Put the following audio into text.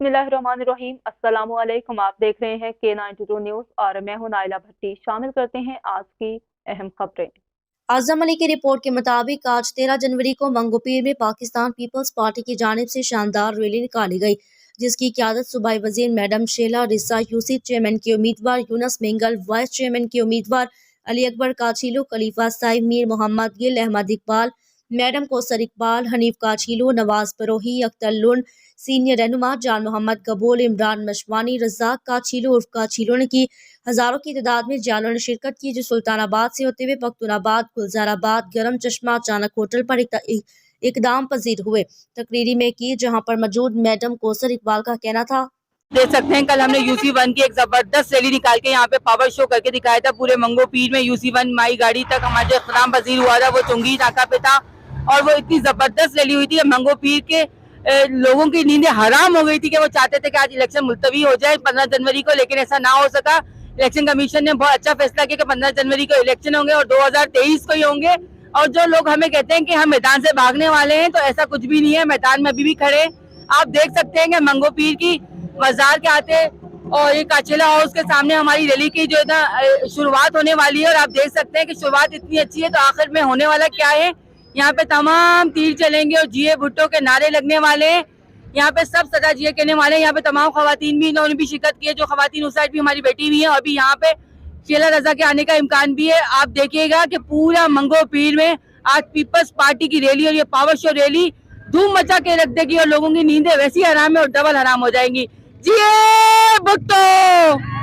बिस्मिल्लाहिर्रहमानिर्रहीम। अस्सलामु अलैकुम। आप देख रहे हैं K92 न्यूज और मैं हूं नाइला भट्टी। शामिल करते हैं आज की अहम खबरें। आजम अली की रिपोर्ट के मुताबिक आज 13 जनवरी को मंगोपीर में पाकिस्तान पीपल्स पार्टी की जानिब से शानदार रैली निकाली गई, जिसकी क़यादत सूबाई वज़ीर madam Shela Risa, UC chairman के उम्मीदवार यूनस मेंगल, वाइस चेयरमैन के उम्मीदवार अली अकबर काछीलू, खलीफा साहिब, मीर मोहम्मद गिल, अहमद इकबाल, मैडम कौसर इकबाल, हनीफ काछीलू, नवाज परोही, अख्तर लुन, सीनियर रहनुमा जान मोहम्मद कबूल, इमरान मशवानी, रज़ाक काछीलू उर्फ काछीलू ने की हजारों की तादाद में जालों ने शिरकत की, जो सुल्तानाबाद से होते हुए पख्तूनाबाद, गुलजाराबाद, गरम चश्मा, अचानक होटल पर इकदाम पजीर हुए। तकरीरी में की जहां पर मौजूद मैडम कौसर इकबाल का कहना था, देख सकते हैं कल हमने UC1 की एक जबरदस्त रैली निकाल के यहाँ पे पावर शो करके दिखाया था। पूरे मंगो पीर में UC1 माई गाड़ी तक हमारा जो इख्तिताम पजीर हुआ था वो चुंगी नाका पे था और वो इतनी जबरदस्त रैली हुई थी। मंगो पीर के लोगों की नींदें हराम हो गई थी कि वो चाहते थे कि आज इलेक्शन मुलतवी हो जाए 15 जनवरी को, लेकिन ऐसा ना हो सका। इलेक्शन कमीशन ने बहुत अच्छा फैसला किया कि 15 जनवरी को इलेक्शन होंगे और 2023 को ही होंगे। और जो लोग हमें कहते हैं कि हम मैदान से भागने वाले हैं, तो ऐसा कुछ भी नहीं है। मैदान में अभी भी खड़े। आप देख सकते हैं कि मंगो पीर की मजार के आते और ये काचेला हाउस के सामने हमारी रैली की जो है ना शुरुआत होने वाली है। और आप देख सकते हैं कि शुरुआत इतनी अच्छी है, तो आखिर में होने वाला क्या है। यहाँ पे तमाम तीर चलेंगे और जिए भुट्टो के नारे लगने वाले हैं। यहाँ पे सब सदा जिए कहने वाले हैं। यहाँ पे तमाम खवातीन भी, इन्होंने भी शिरकत की है। जो खवातीन उस साइड भी हमारी बेटी भी है। अभी यहाँ पे शेला रजा के आने का इम्कान भी है। आप देखिएगा कि पूरा मंगो पीर में आज पीपल्स पार्टी की रैली और ये पावर शो रैली धूम मचा के रख देगी और लोगों की नींदें वैसी हराम है और डबल हराम हो जाएंगी। जिए भुट्टो।